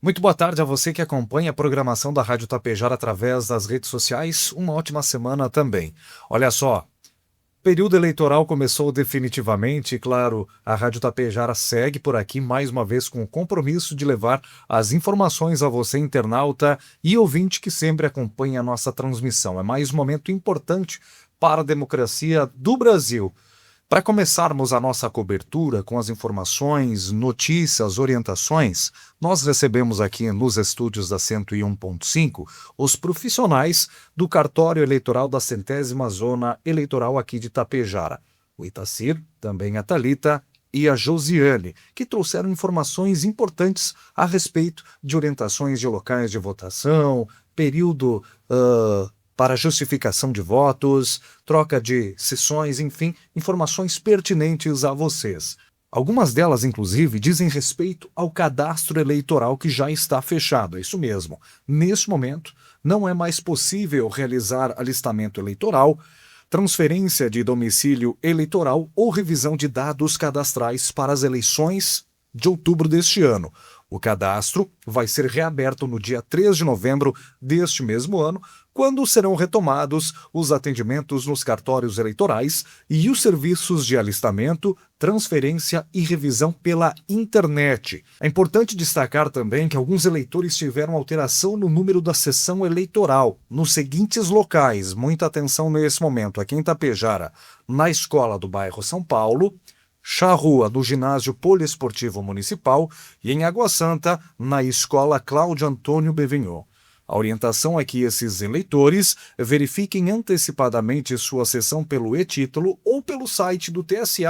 Muito boa tarde a você que acompanha a programação da Rádio Tapejara através das redes sociais. Uma ótima semana também. Olha só, período eleitoral começou definitivamente e, claro, a Rádio Tapejara segue por aqui mais uma vez com o compromisso de levar as informações a você, internauta e ouvinte que sempre acompanha a nossa transmissão. É mais um momento importante para a democracia do Brasil. Para começarmos a nossa cobertura com as informações, notícias, orientações, nós recebemos aqui nos estúdios da 101.5 os profissionais do cartório eleitoral da 100ª Zona Eleitoral aqui de Tapejara. O Itacir, também a Thalita e a Josiane, que trouxeram informações importantes a respeito de orientações de locais de votação, período para justificação de votos, troca de sessões, enfim, informações pertinentes a vocês. Algumas delas, inclusive, dizem respeito ao cadastro eleitoral que já está fechado. É isso mesmo. Neste momento, não é mais possível realizar alistamento eleitoral, transferência de domicílio eleitoral ou revisão de dados cadastrais para as eleições de outubro deste ano. O cadastro vai ser reaberto no dia 3 de novembro deste mesmo ano, quando serão retomados os atendimentos nos cartórios eleitorais e os serviços de alistamento, transferência e revisão pela internet. É importante destacar também que alguns eleitores tiveram alteração no número da sessão eleitoral, nos seguintes locais. Muita atenção nesse momento. Aqui em Tapejara, na Escola do Bairro São Paulo, Charrua, no Ginásio Poliesportivo Municipal, e em Água Santa, na Escola Cláudio Antônio Bevinhot. A orientação é que esses eleitores verifiquem antecipadamente sua sessão pelo e-título ou pelo site do TSE,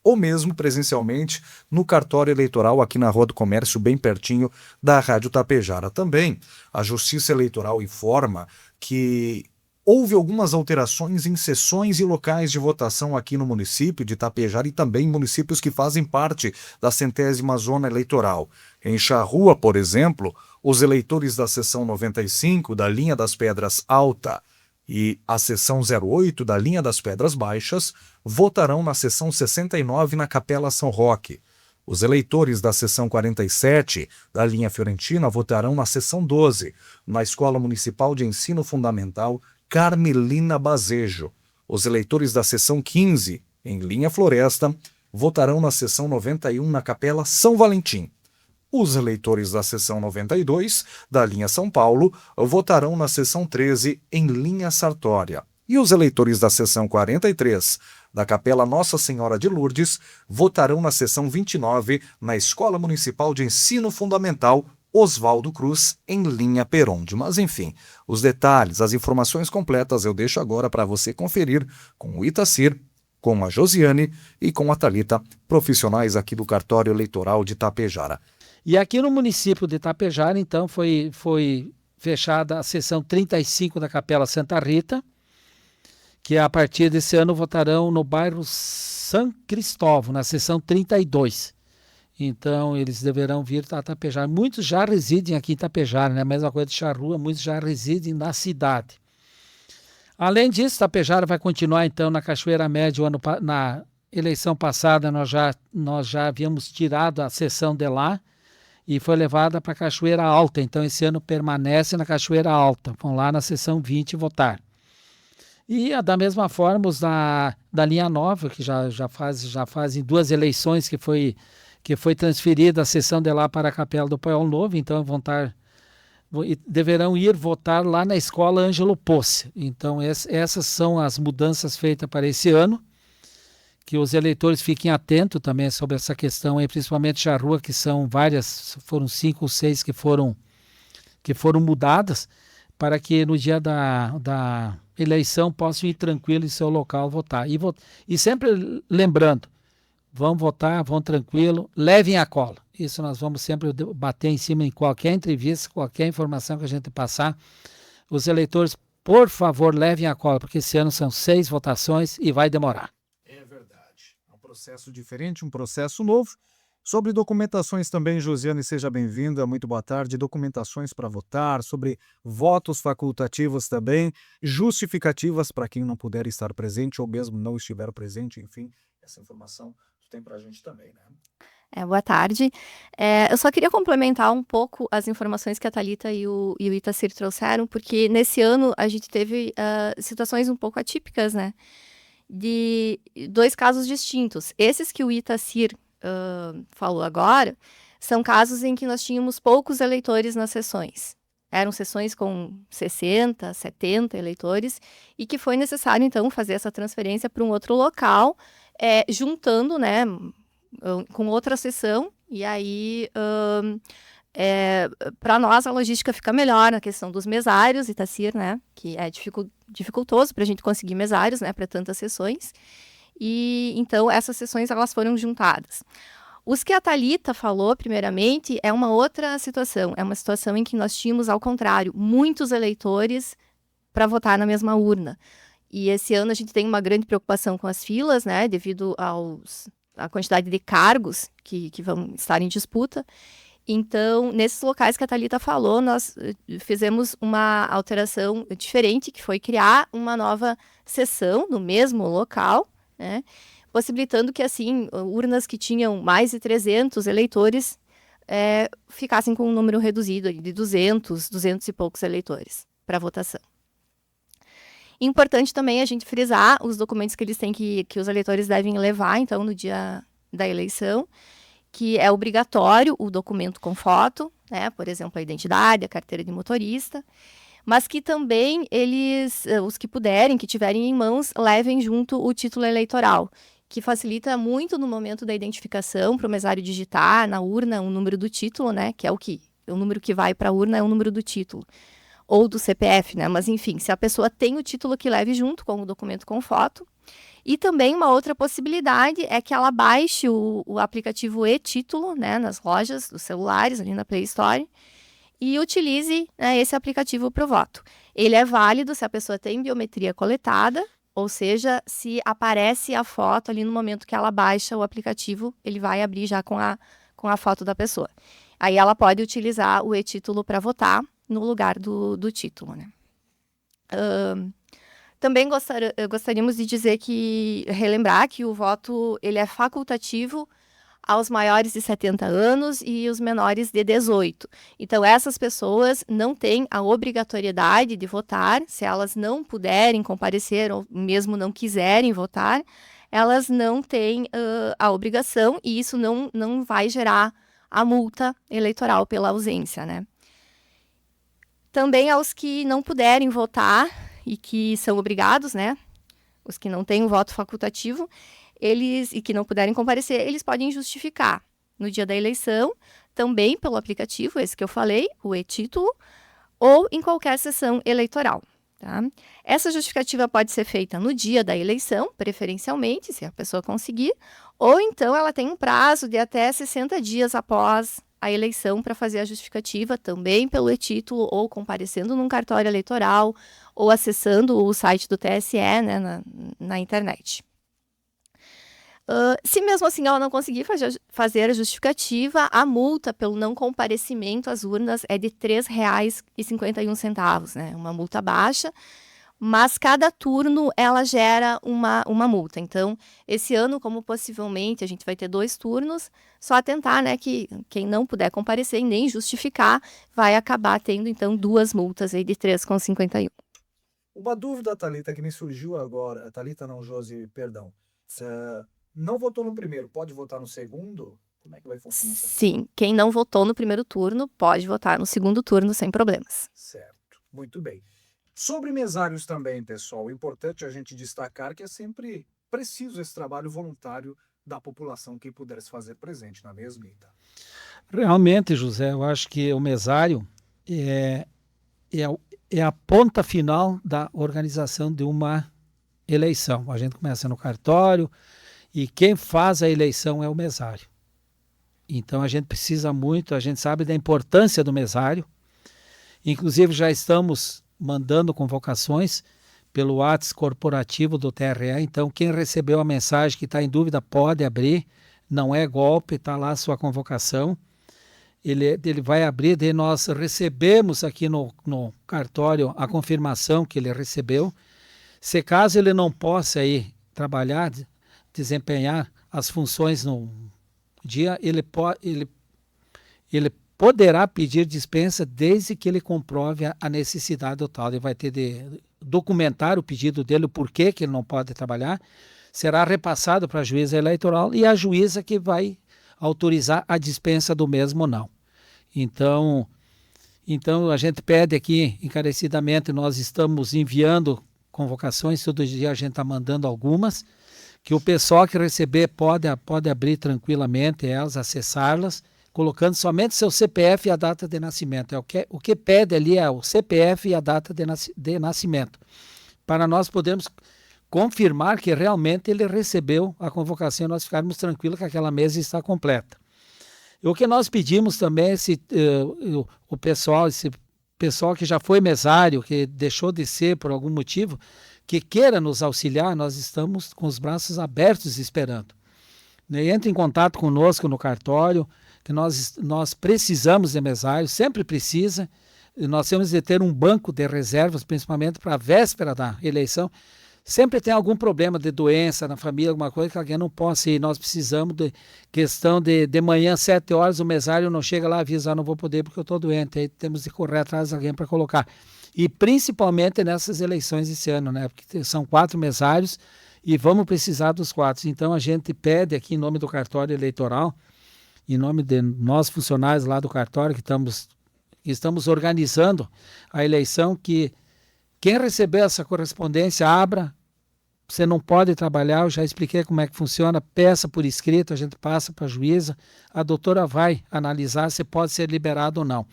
ou mesmo presencialmente no cartório eleitoral aqui na Rua do Comércio, bem pertinho da Rádio Tapejara. Também, a Justiça Eleitoral informa que houve algumas alterações em sessões e locais de votação aqui no município de Tapejara e também em municípios que fazem parte da 100ª Zona Eleitoral. Em Charrua, por exemplo, os eleitores da seção 95 da linha das Pedras Alta e a seção 08 da linha das Pedras Baixas votarão na seção 69 na Capela São Roque. Os eleitores da seção 47 da linha Fiorentina votarão na seção 12, na Escola Municipal de Ensino Fundamental Carmelina Bazejo. Os eleitores da seção 15, em linha Floresta, votarão na seção 91 na Capela São Valentim. Os eleitores da seção 92, da linha São Paulo, votarão na seção 13, em linha Sartória. E os eleitores da seção 43, da Capela Nossa Senhora de Lourdes, votarão na seção 29, na Escola Municipal de Ensino Fundamental Oswaldo Cruz, em linha Peronde. Mas, enfim, os detalhes, as informações completas eu deixo agora para você conferir com o Itacir, com a Josiane e com a Thalita, profissionais aqui do cartório eleitoral de Tapejara. E aqui no município de Tapejara, então, foi fechada a seção 35 da Capela Santa Rita, que a partir desse ano votarão no bairro São Cristóvão, na seção 32. Então, eles deverão vir a Tapejara. Muitos já residem aqui em Tapejara, né? A mesma coisa de Charrua, muitos já residem na cidade. Além disso, Tapejara vai continuar, então, na Cachoeira Média. Na eleição passada, nós já havíamos tirado a sessão de lá e foi levada para a Cachoeira Alta. Então, esse ano permanece na Cachoeira Alta. Vão lá na sessão 20 votar. E da mesma forma, os da linha nova, que já fazem duas eleições que foi transferida a sessão de lá para a Capela do Paiol Novo, então deverão ir votar lá na Escola Ângelo Posse. Então essas são as mudanças feitas para esse ano, que os eleitores fiquem atentos também sobre essa questão, aí, principalmente Charrua, que são várias, foram 5 ou 6 que foram mudadas, para que no dia da eleição possam ir tranquilo em seu local votar. E sempre lembrando, vão votar, vão tranquilo, levem a cola. Isso nós vamos sempre bater em cima em qualquer entrevista, qualquer informação que a gente passar. Os eleitores, por favor, levem a cola, porque esse ano são 6 votações e vai demorar. É verdade. É um processo diferente, um processo novo. Sobre documentações também, Josiane, seja bem-vinda, muito boa tarde. Documentações para votar, sobre votos facultativos também, justificativas para quem não puder estar presente ou mesmo não estiver presente, enfim, essa informação tu tem para a gente também, né? Boa tarde. Eu só queria complementar um pouco as informações que a Thalita e o Itacir trouxeram, porque nesse ano a gente teve situações um pouco atípicas, né? De 2 casos distintos. Esses que o Itacir falou agora são casos em que nós tínhamos poucos eleitores nas sessões. Eram sessões com 60, 70 eleitores e que foi necessário, então, fazer essa transferência para um outro local, juntando, né, com outra sessão, e aí, para nós, a logística fica melhor na questão dos mesários, Itacir, né, que é dificultoso para a gente conseguir mesários, né, para tantas sessões, e então essas sessões elas foram juntadas. Os que a Thalita falou, primeiramente, é uma outra situação, é uma situação em que nós tínhamos, ao contrário, muitos eleitores para votar na mesma urna. E esse ano a gente tem uma grande preocupação com as filas, né, devido à quantidade de cargos que vão estar em disputa. Então, nesses locais que a Thalita falou, nós fizemos uma alteração diferente, que foi criar uma nova sessão no mesmo local, né, possibilitando que, assim, urnas que tinham mais de 300 eleitores ficassem com um número reduzido de 200 e poucos eleitores para votação. Importante também a gente frisar os documentos que eles têm que os eleitores devem levar, então, no dia da eleição, que é obrigatório o documento com foto, né, por exemplo, a identidade, a carteira de motorista, mas que também os que puderem, que tiverem em mãos, levem junto o título eleitoral, que facilita muito no momento da identificação para o mesário digitar na urna o número do título, né, que é o número que vai para a urna é o número do título, ou do CPF, né, mas enfim, se a pessoa tem o título, que leve junto com o documento com foto. E também uma outra possibilidade é que ela baixe o aplicativo e-título, né, nas lojas dos celulares, ali na Play Store, e utilize, né, esse aplicativo para o voto. Ele é válido se a pessoa tem biometria coletada, ou seja, se aparece a foto ali no momento que ela baixa o aplicativo, ele vai abrir já com a foto da pessoa. Aí ela pode utilizar o e-título para votar no lugar do título, né? Também gostaríamos de relembrar que o voto ele é facultativo aos maiores de 70 anos e os menores de 18. Então, essas pessoas não têm a obrigatoriedade de votar. Se elas não puderem comparecer ou mesmo não quiserem votar, elas não têm a obrigação, e isso não vai gerar a multa eleitoral pela ausência, né? Também aos que não puderem votar e que são obrigados, né? Os que não têm o voto facultativo, e que não puderem comparecer, eles podem justificar no dia da eleição, também pelo aplicativo, esse que eu falei, o e-título, ou em qualquer sessão eleitoral. Tá? Essa justificativa pode ser feita no dia da eleição, preferencialmente, se a pessoa conseguir, ou então ela tem um prazo de até 60 dias após a eleição para fazer a justificativa, também pelo e-título, ou comparecendo num cartório eleitoral, ou acessando o site do TSE, né, na internet. Se mesmo assim ela não conseguir fazer a justificativa, a multa pelo não comparecimento às urnas é de R$ 3,51, né? Uma multa baixa, mas cada turno ela gera uma multa. Então, esse ano, como possivelmente a gente vai ter 2 turnos, só atentar, né, que quem não puder comparecer e nem justificar vai acabar tendo, então, 2 multas aí de R$ 3,51. Uma dúvida, Thalita, que me surgiu agora. Thalita não, Josi, perdão. Não votou no primeiro, pode votar no segundo? Como é que vai funcionar? Sim, quem não votou no primeiro turno pode votar no segundo turno sem problemas. Certo, muito bem. Sobre mesários também, pessoal, é importante a gente destacar que é sempre preciso esse trabalho voluntário da população que puder se fazer presente na mesma. Realmente, José, eu acho que o mesário é a ponta final da organização de uma eleição. A gente começa no cartório, e quem faz a eleição é o mesário. Então a gente precisa muito, a gente sabe da importância do mesário. Inclusive já estamos mandando convocações pelo WhatsApp corporativo do TRE. Então quem recebeu a mensagem que está em dúvida pode abrir, não é golpe, está lá a sua convocação. Ele vai abrir, daí nós recebemos aqui no cartório a confirmação que ele recebeu. Se caso ele não possa ir trabalhar, desempenhar as funções dia, ele poderá pedir dispensa desde que ele comprove a necessidade total. Ele vai ter de documentar o pedido dele, o porquê que ele não pode trabalhar, será repassado para a juíza eleitoral e a juíza que vai autorizar a dispensa do mesmo ou não. Então a gente pede aqui encarecidamente, nós estamos enviando convocações, todo dia a gente está mandando algumas, que o pessoal que receber pode abrir tranquilamente elas, acessá-las, colocando somente seu CPF e a data de nascimento. O que pede ali é o CPF e a data de nascimento, para nós podermos confirmar que realmente ele recebeu a convocação e nós ficarmos tranquilos que aquela mesa está completa. E o que nós pedimos também é esse pessoal que já foi mesário, que deixou de ser por algum motivo, que queira nos auxiliar, nós estamos com os braços abertos esperando. Entre em contato conosco no cartório, que nós precisamos de mesário, sempre precisa, e nós temos de ter um banco de reservas, principalmente para a véspera da eleição. Sempre tem algum problema de doença na família, alguma coisa que alguém não possa ir. Nós precisamos de questão de manhã, 7 horas, o mesário não chega lá, avisa, não vou poder porque eu estou doente. Aí temos de correr atrás de alguém para colocar. E principalmente nessas eleições esse ano, né? Porque são 4 mesários e vamos precisar dos 4. Então a gente pede aqui em nome do cartório eleitoral, em nome de nós funcionários lá do cartório que estamos organizando a eleição, que quem receber essa correspondência, abra. Você não pode trabalhar, eu já expliquei como é que funciona, peça por escrito, a gente passa para a juíza, a doutora vai analisar se pode ser liberado ou não.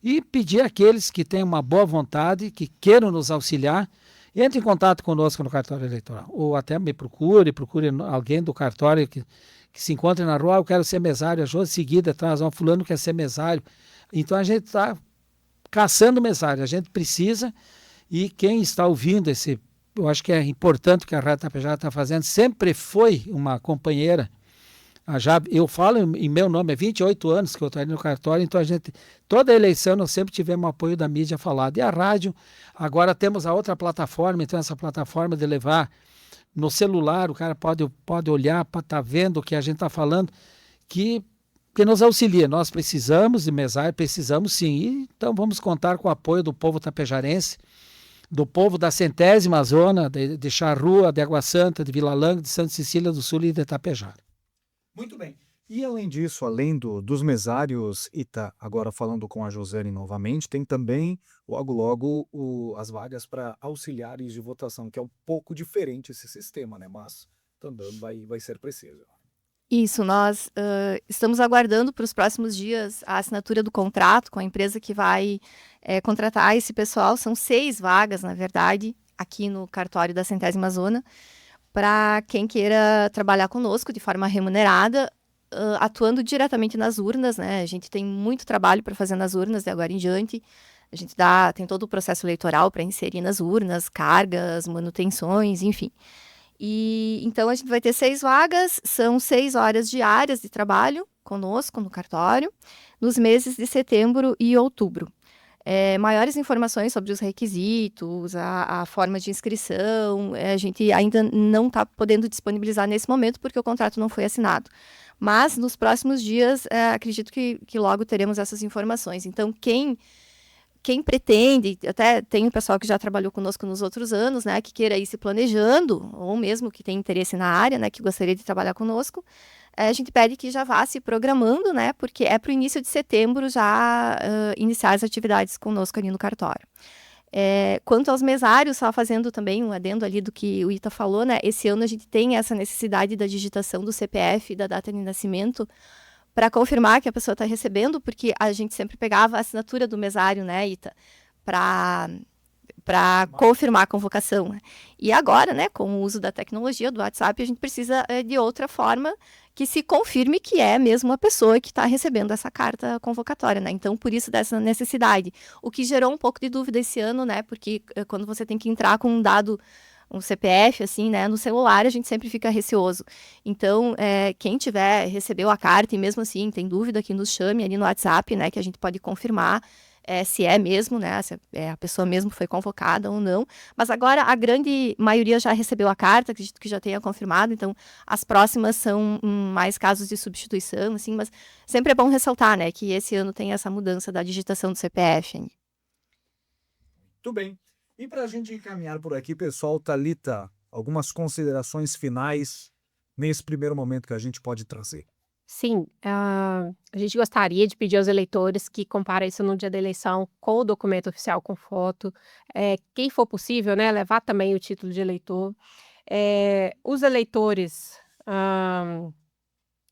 E pedir àqueles que têm uma boa vontade, que queiram nos auxiliar, entre em contato conosco no cartório eleitoral, ou até me procure alguém do cartório que se encontre na rua, eu quero ser mesário, a Jô seguida atrás, fulano quer ser mesário. Então a gente está caçando mesário, a gente precisa. E quem está ouvindo eu acho que é importante o que a Rádio Tapejara está fazendo, sempre foi uma companheira. Eu falo em meu nome, 28 anos que eu estou ali no cartório, então toda eleição nós sempre tivemos apoio da mídia falada. E a rádio, agora temos a outra plataforma, então essa plataforma de levar no celular, o cara pode olhar, para estar vendo o que a gente está falando, que nos auxilia. Nós precisamos de mesário, precisamos sim, e então vamos contar com o apoio do povo tapejarense, do povo da 100ª zona, de Charrua, de Água Santa, de Vila Langa, de Santa Cecília do Sul e de Tapejara. Muito bem. E além disso, além dos mesários, agora falando com a Josiane novamente, tem também, logo, as vagas para auxiliares de votação, que é um pouco diferente esse sistema, né? Mas também vai ser preciso. Isso, nós estamos aguardando para os próximos dias a assinatura do contrato com a empresa que vai contratar esse pessoal. São 6 vagas, na verdade, aqui no cartório da 100ª Zona, para quem queira trabalhar conosco de forma remunerada, atuando diretamente nas urnas, né? A gente tem muito trabalho para fazer nas urnas de agora em diante. A gente tem todo o processo eleitoral para inserir nas urnas, cargas, manutenções, enfim. E então a gente vai ter 6 vagas, são 6 horas diárias de trabalho conosco no cartório, nos meses de setembro e outubro. Maiores informações sobre os requisitos, a forma de inscrição, a gente ainda não está podendo disponibilizar nesse momento porque o contrato não foi assinado. Mas nos próximos dias, acredito que logo teremos essas informações. Então, quem pretende, até tem o pessoal que já trabalhou conosco nos outros anos, né, que queira ir se planejando, ou mesmo que tem interesse na área, né, que gostaria de trabalhar conosco, a gente pede que já vá se programando, né, porque para o início de setembro já iniciar as atividades conosco ali no cartório. Quanto aos mesários, só fazendo também um adendo ali do que o Ita falou, né, esse ano a gente tem essa necessidade da digitação do CPF e da data de nascimento, para confirmar que a pessoa está recebendo, porque a gente sempre pegava a assinatura do mesário, né, Ita, para confirmar a convocação. E agora, né, com o uso da tecnologia do WhatsApp, a gente precisa de outra forma que se confirme que é mesmo a pessoa que está recebendo essa carta convocatória, né? Então, por isso dessa necessidade. O que gerou um pouco de dúvida esse ano, né, porque quando você tem que entrar com um CPF, assim, né, no celular, a gente sempre fica receoso. Então, quem recebeu a carta e mesmo assim tem dúvida, que nos chame ali no WhatsApp, né, que a gente pode confirmar se é mesmo, né? Se a pessoa mesmo foi convocada ou não. Mas agora a grande maioria já recebeu a carta, acredito que já tenha confirmado, então as próximas são mais casos de substituição, assim, mas sempre é bom ressaltar, né, que esse ano tem essa mudança da digitação do CPF. Muito bem. E para a gente encaminhar por aqui, pessoal, Thalita, algumas considerações finais nesse primeiro momento que a gente pode trazer. Sim, a gente gostaria de pedir aos eleitores que compareçam no dia da eleição com o documento oficial com foto. Quem for possível, né, levar também o título de eleitor. Os eleitores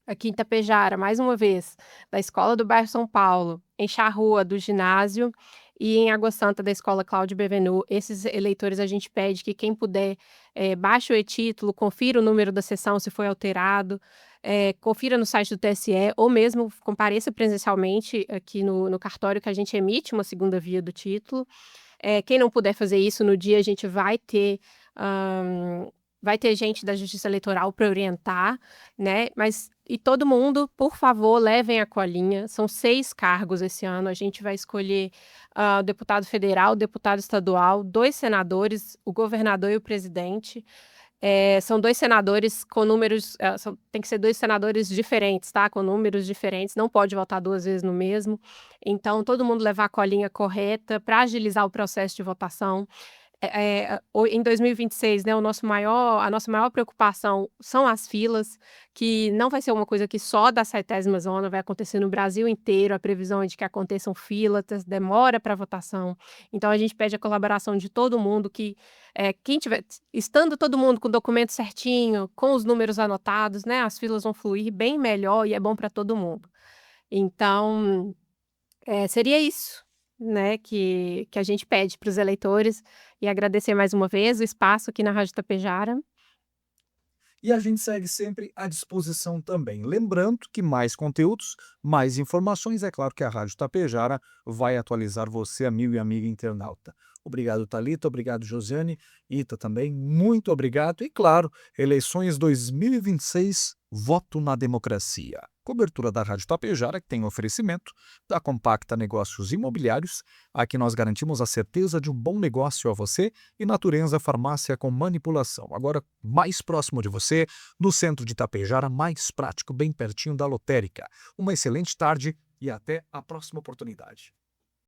aqui em Itapejara, mais uma vez, da Escola do Bairro São Paulo, em Charrua, do ginásio, e em Água Santa, da Escola Cláudio Bevenu, esses eleitores a gente pede que quem puder, baixe o e-título, confira o número da sessão se foi alterado, confira no site do TSE, ou mesmo compareça presencialmente aqui no cartório que a gente emite uma segunda via do título. Quem não puder fazer isso, no dia a gente vai ter gente da Justiça Eleitoral para orientar, né? E todo mundo, por favor, levem a colinha. São 6 cargos esse ano. A gente vai escolher o deputado federal, o deputado estadual, 2 senadores, o governador e o presidente. São 2 senadores com números. Tem que ser 2 senadores diferentes, tá? Com números diferentes. Não pode votar 2 vezes no mesmo. Então, todo mundo levar a colinha correta para agilizar o processo de votação. Em 2026, né, a nossa maior preocupação são as filas, que não vai ser uma coisa que só da 70ª zona, vai acontecer no Brasil inteiro. A previsão é de que aconteçam filas, demora para votação. Então, a gente pede a colaboração de todo mundo, que quem tiver, estando todo mundo com o documento certinho, com os números anotados, né, as filas vão fluir bem melhor e é bom para todo mundo. Então, seria isso, né, que a gente pede para os eleitores, e agradecer mais uma vez o espaço aqui na Rádio Tapejara. E a gente segue sempre à disposição também. Lembrando que mais conteúdos, mais informações, é claro que a Rádio Tapejara vai atualizar você, amigo e amiga internauta. Obrigado, Thalita, obrigado, Josiane, Ita também, muito obrigado. E claro, eleições 2026, voto na democracia. Cobertura da Rádio Tapejara, que tem oferecimento da Compacta Negócios Imobiliários. Aqui nós garantimos a certeza de um bom negócio a você, e Natureza Farmácia com Manipulação. Agora, mais próximo de você, no centro de Itapejara, mais prático, bem pertinho da lotérica. Uma excelente tarde e até a próxima oportunidade.